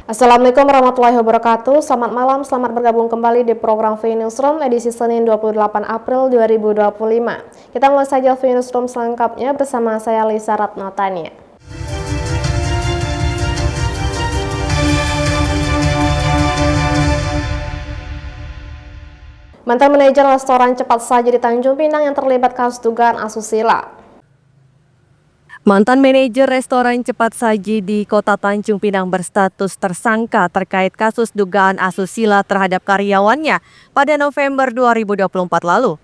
Assalamualaikum warahmatullahi wabarakatuh. Selamat malam, selamat bergabung kembali di program V Newsroom edisi Senin 28 April 2025. Kita mulai saja V Newsroom selengkapnya bersama saya Lisa Ratnatania. Mantan manajer restoran cepat saji di Tanjung Pinang yang terlibat kasus dugaan asusila. Mantan manajer restoran cepat saji di Kota Tanjung Pinang berstatus tersangka terkait kasus dugaan asusila terhadap karyawannya pada November 2024 lalu.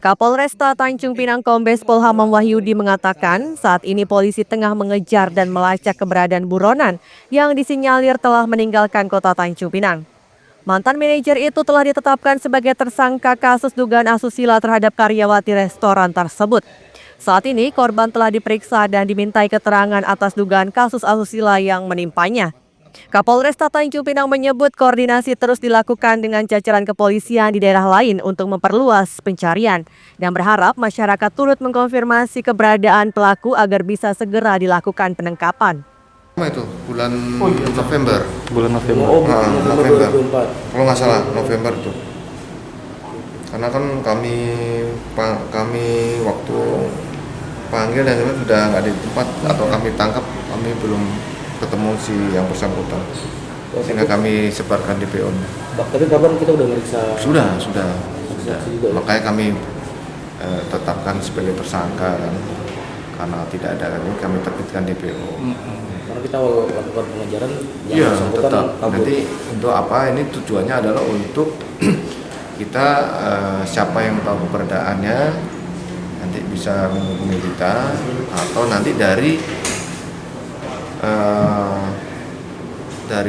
Kapolresta Tanjung Pinang Kombes Pol Hamam Wahyudi mengatakan saat ini polisi tengah mengejar dan melacak keberadaan buronan yang disinyalir telah meninggalkan Kota Tanjung Pinang. Mantan manajer itu telah ditetapkan sebagai tersangka kasus dugaan asusila terhadap karyawati restoran tersebut. Saat ini korban telah diperiksa dan dimintai keterangan atas dugaan kasus asusila yang menimpanya. Kapolresta Tanjung Pinang menyebut koordinasi terus dilakukan dengan jajaran kepolisian di daerah lain untuk memperluas pencarian dan berharap masyarakat turut mengkonfirmasi keberadaan pelaku agar bisa segera dilakukan penangkapan. Itu bulan November. November. Kalau nggak salah November itu. Karena kan kami waktu panggil dan sudah nggak di tempat atau kami tangkap, kami belum ketemu si yang bersangkutan, sehingga kami sebarkan DPO-nya. Tapi kapan kita udah meriksa? Sudah. Juga, Makanya kami tetapkan sebagai tersangka kan, karena tidak ada kan, kami terbitkan DPO. Karena kita awal lakukan pengejaran, Iya, tetap. Nanti untuk apa? Ini tujuannya adalah untuk kita siapa yang tahu keberadaannya nanti bisa menghubungi kita, atau nanti dari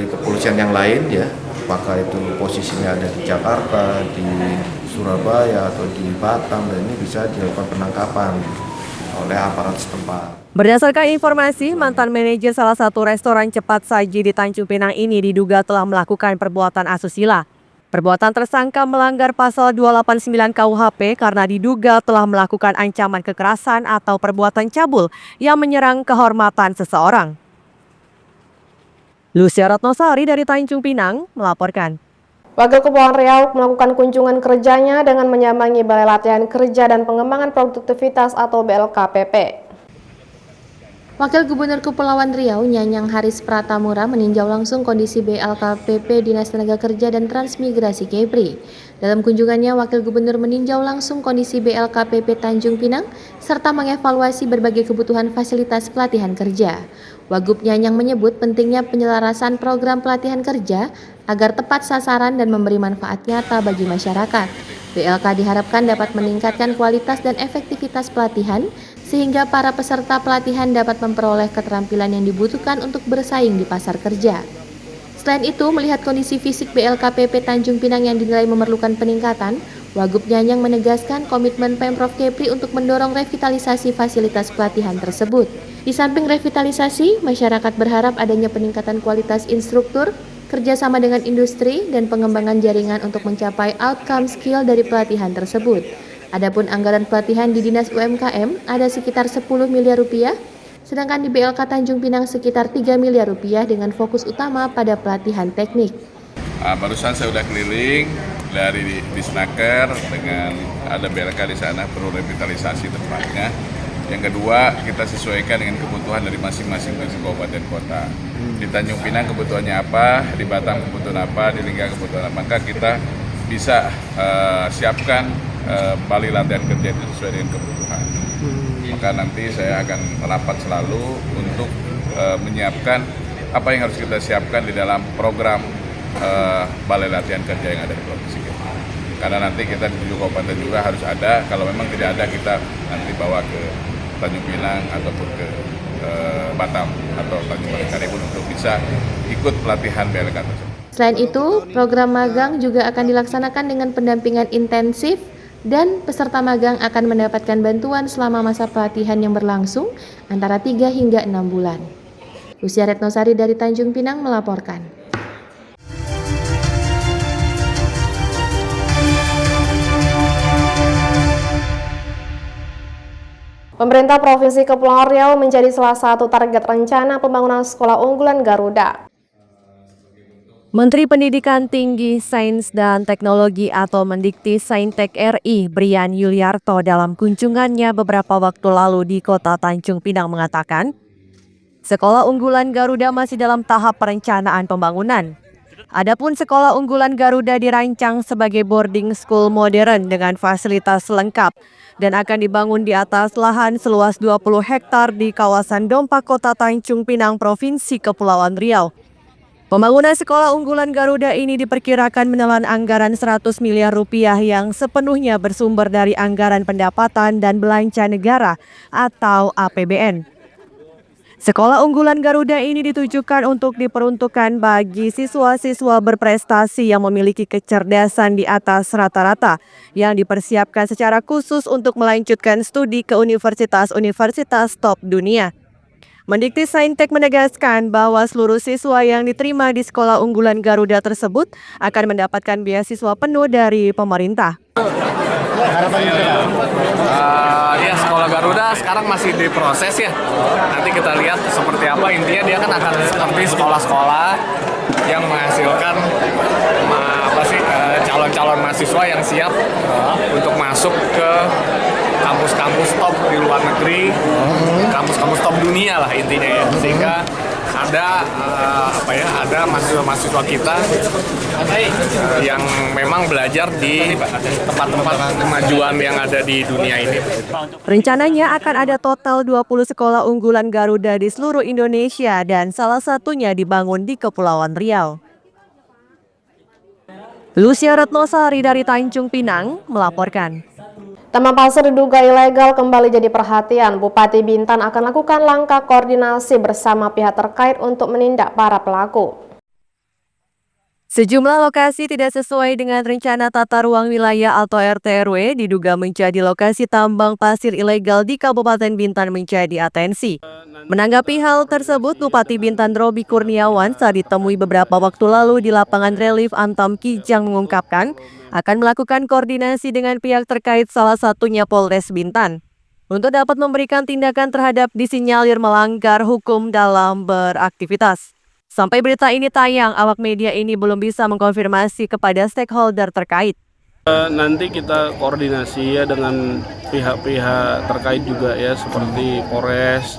kepolisian yang lain ya, apakah itu posisinya ada di Jakarta, di Surabaya atau di Batam, dan ini bisa dilakukan penangkapan oleh aparat setempat. Berdasarkan informasi, mantan manajer salah satu restoran cepat saji di Tanjung Pinang ini diduga telah melakukan perbuatan asusila. Perbuatan tersangka melanggar pasal 289 KUHP karena diduga telah melakukan ancaman kekerasan atau perbuatan cabul yang menyerang kehormatan seseorang. Lucia Ratnosari dari Tanjung Pinang melaporkan. Wakil Kepulauan Riau melakukan kunjungan kerjanya dengan menyambangi Balai Latihan Kerja dan Pengembangan Produktivitas atau BLKPP. Wakil Gubernur Kepulauan Riau Nyanyang Haris Pratamura meninjau langsung kondisi BLKPP Dinas Tenaga Kerja dan Transmigrasi Kepri. Dalam kunjungannya, Wakil Gubernur meninjau langsung kondisi BLKPP Tanjung Pinang serta mengevaluasi berbagai kebutuhan fasilitas pelatihan kerja. Wagub Nyanyang menyebut pentingnya penyelarasan program pelatihan kerja agar tepat sasaran dan memberi manfaat nyata bagi masyarakat. BLK diharapkan dapat meningkatkan kualitas dan efektivitas pelatihan sehingga para peserta pelatihan dapat memperoleh keterampilan yang dibutuhkan untuk bersaing di pasar kerja. Selain itu, melihat kondisi fisik BLKPP Tanjung Pinang yang dinilai memerlukan peningkatan, Wagub Nyanyang menegaskan komitmen Pemprov Kepri untuk mendorong revitalisasi fasilitas pelatihan tersebut. Di samping revitalisasi, masyarakat berharap adanya peningkatan kualitas instruktur, kerjasama dengan industri, dan pengembangan jaringan untuk mencapai outcome skill dari pelatihan tersebut. Adapun anggaran pelatihan di Dinas UMKM ada sekitar 10 miliar rupiah, sedangkan di BLK Tanjung Pinang sekitar 3 miliar rupiah dengan fokus utama pada pelatihan teknik. Barusan saya sudah keliling dari Disnaker dengan ada BLK di sana, perlu revitalisasi tempatnya. Yang kedua, kita sesuaikan dengan kebutuhan dari masing-masing kabupaten kota. Di Tanjung Pinang kebutuhannya apa, di Batam kebutuhan apa, di Lingga kebutuhan apa, maka kita bisa siapkan Balai Latihan Kerja itu sesuai dengan kebutuhan. Maka nanti saya akan merapat selalu untuk menyiapkan apa yang harus kita siapkan di dalam program Balai Latihan Kerja yang ada di provinsi kita. Karena nanti kita di 7 kabupaten juga harus ada, kalau memang tidak ada kita nanti bawa ke Tanjung Pinang ataupun ke Batam atau Tanjung Karimun untuk bisa ikut pelatihan BLK tersebut. Selain itu, program magang juga akan dilaksanakan dengan pendampingan intensif dan peserta magang akan mendapatkan bantuan selama masa pelatihan yang berlangsung antara 3 hingga 6 bulan. Lucia Ratnosari dari Tanjung Pinang melaporkan. Pemerintah Provinsi Kepulauan Riau menjadi salah satu target rencana pembangunan sekolah unggulan Garuda. Menteri Pendidikan Tinggi, Sains dan Teknologi atau Mendikti Saintek RI, Brian Yuliarto dalam kunjungannya beberapa waktu lalu di Kota Tanjung Pinang mengatakan, sekolah unggulan Garuda masih dalam tahap perencanaan pembangunan. Adapun sekolah unggulan Garuda dirancang sebagai boarding school modern dengan fasilitas lengkap dan akan dibangun di atas lahan seluas 20 hektar di kawasan Dompa Kota Tanjung Pinang, Provinsi Kepulauan Riau. Pembangunan sekolah unggulan Garuda ini diperkirakan menelan anggaran 100 miliar rupiah yang sepenuhnya bersumber dari anggaran pendapatan dan belanja negara atau APBN. Sekolah unggulan Garuda ini ditujukan untuk diperuntukkan bagi siswa-siswa berprestasi yang memiliki kecerdasan di atas rata-rata yang dipersiapkan secara khusus untuk melanjutkan studi ke universitas-universitas top dunia. Mendikti Saintek menegaskan bahwa seluruh siswa yang diterima di sekolah unggulan Garuda tersebut akan mendapatkan beasiswa penuh dari pemerintah. Ya, sekolah Garuda sekarang masih diproses ya. Nanti kita lihat seperti apa. Intinya dia kan akan seperti sekolah-sekolah yang menghasilkan calon-calon mahasiswa yang siap untuk masuk ke kampus-kampus top di luar negeri, kampus-kampus top dunia lah intinya ya. Sehingga ada mahasiswa-mahasiswa kita yang memang belajar di tempat-tempat kemajuan yang ada di dunia ini. Rencananya akan ada total 20 sekolah unggulan Garuda di seluruh Indonesia dan salah satunya dibangun di Kepulauan Riau. Lucia Retnosari dari Tanjung Pinang melaporkan. Taman pasir diduga ilegal kembali jadi perhatian. Bupati Bintan akan lakukan langkah koordinasi bersama pihak terkait untuk menindak para pelaku. Sejumlah lokasi tidak sesuai dengan rencana tata ruang wilayah atau RT/RW diduga menjadi lokasi tambang pasir ilegal di Kabupaten Bintan menjadi atensi. Menanggapi hal tersebut, Bupati Bintan Robi Kurniawan saat ditemui beberapa waktu lalu di lapangan relief Antam Kijang mengungkapkan akan melakukan koordinasi dengan pihak terkait salah satunya Polres Bintan untuk dapat memberikan tindakan terhadap disinyalir melanggar hukum dalam beraktivitas. Sampai berita ini tayang, awak media ini belum bisa mengkonfirmasi kepada stakeholder terkait. Nanti kita koordinasi ya dengan pihak-pihak terkait juga ya seperti Polres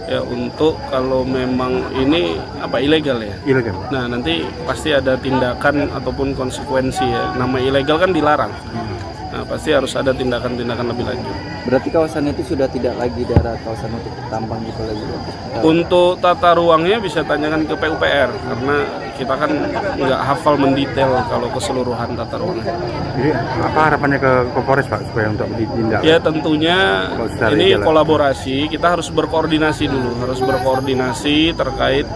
ya untuk kalau memang ini ilegal ya. Ilegal. Nah, nanti pasti ada tindakan ataupun konsekuensi ya. Nama ilegal kan dilarang. Nah, pasti harus ada tindakan-tindakan lebih lanjut. Berarti kawasan itu sudah tidak lagi daerah kawasan untuk tambang gitu lagi? Untuk tata ruangnya bisa tanyakan ke PUPR karena kita kan nggak hafal mendetail kalau keseluruhan tata ruangnya. Jadi apa harapannya ke Polres Pak supaya untuk ditindak? Ya tentunya ini kolaborasi, kita harus berkoordinasi dulu, terkait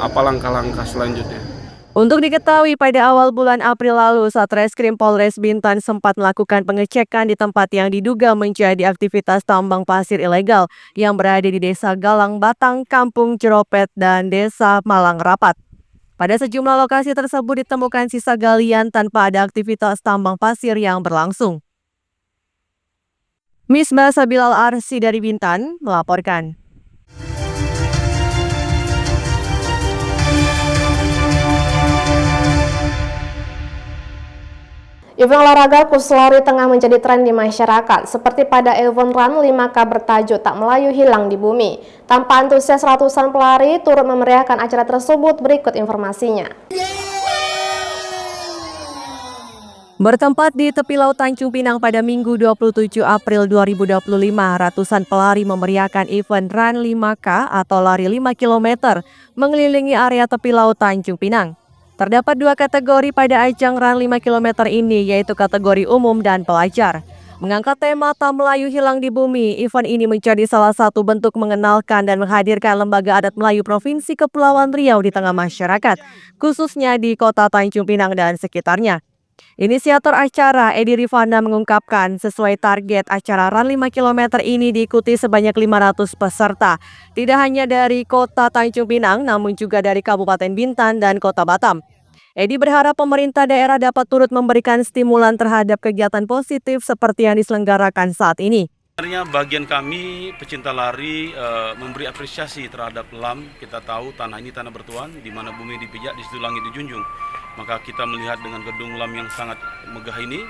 apa langkah-langkah selanjutnya. Untuk diketahui, pada awal bulan April lalu, Satreskrim Polres Bintan sempat melakukan pengecekan di tempat yang diduga menjadi aktivitas tambang pasir ilegal yang berada di Desa Galang Batang, Kampung Jeropet, dan Desa Malang Rapat. Pada sejumlah lokasi tersebut ditemukan sisa galian tanpa ada aktivitas tambang pasir yang berlangsung. Misbah Sabilal Arsi dari Bintan melaporkan. Event olahraga khusus lari tengah menjadi tren di masyarakat, seperti pada event run 5K bertajuk Tak Melayu Hilang di Bumi. Tanpa antusias ratusan pelari turut memeriahkan acara tersebut, berikut informasinya. Bertempat di tepi Laut Tanjung Pinang pada Minggu 27 April 2025, ratusan pelari memeriahkan event run 5K atau lari 5 km mengelilingi area tepi Laut Tanjung Pinang. Terdapat dua kategori pada ajang run 5 km ini, yaitu kategori umum dan pelajar. Mengangkat tema Tak Melayu Hilang di Bumi, event ini menjadi salah satu bentuk mengenalkan dan menghadirkan lembaga adat Melayu Provinsi Kepulauan Riau di tengah masyarakat, khususnya di Kota Tanjung Pinang dan sekitarnya. Inisiator acara, Edi Rifana, mengungkapkan sesuai target acara run 5 km ini diikuti sebanyak 500 peserta, tidak hanya dari Kota Tanjung Pinang namun juga dari Kabupaten Bintan dan Kota Batam. Edi berharap pemerintah daerah dapat turut memberikan stimulan terhadap kegiatan positif seperti yang diselenggarakan saat ini. Sebenarnya bagian kami pecinta lari memberi apresiasi terhadap LAM. Kita tahu tanah ini tanah bertuan, di mana bumi dipijak, di situ langit dijunjung. Maka kita melihat dengan gedung LAM yang sangat megah ini,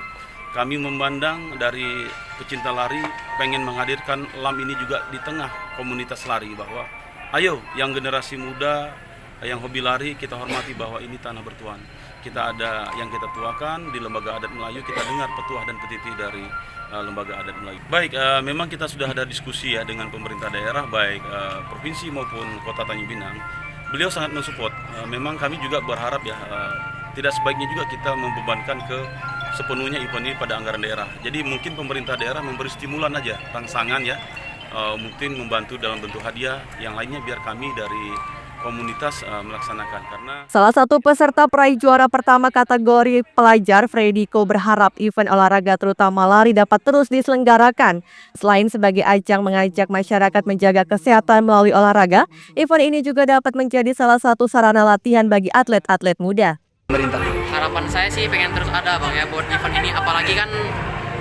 kami memandang dari pecinta lari pengen menghadirkan LAM ini juga di tengah komunitas lari, bahwa ayo yang generasi muda, yang hobi lari, kita hormati bahwa ini tanah bertuan. Kita ada yang kita tuakan di Lembaga Adat Melayu, kita dengar petuah dan petiti dari Lembaga Adat Melayu. Baik, memang kita sudah ada diskusi ya dengan pemerintah daerah, baik provinsi maupun Kota Tanjung Pinang. Beliau sangat mensupport. Memang kami juga berharap ya, tidak sebaiknya juga kita membebankan ke sepenuhnya event ini pada anggaran daerah. Jadi mungkin pemerintah daerah memberi stimulan aja, rangsangan ya, mungkin membantu dalam bentuk hadiah, yang lainnya biar kami dari komunitas melaksanakan. Karena Salah satu peserta peraih juara pertama kategori pelajar, Frediko, berharap event olahraga terutama lari dapat terus diselenggarakan. Selain sebagai ajang mengajak masyarakat menjaga kesehatan melalui olahraga, event ini juga dapat menjadi salah satu sarana latihan bagi atlet-atlet muda. Harapan saya sih pengen terus ada Bang ya buat event ini, apalagi kan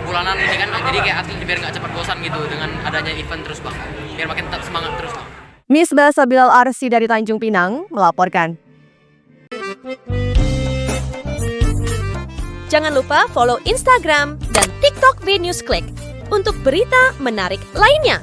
bulanan ini kan, jadi kayak atlet biar nggak cepat bosan gitu dengan adanya event terus Bang, biar makin tetap semangat terus Bang. Misbah Sabilal Arsi dari Tanjung Pinang melaporkan. Jangan lupa follow Instagram dan TikTok BNewsClick untuk berita menarik lainnya.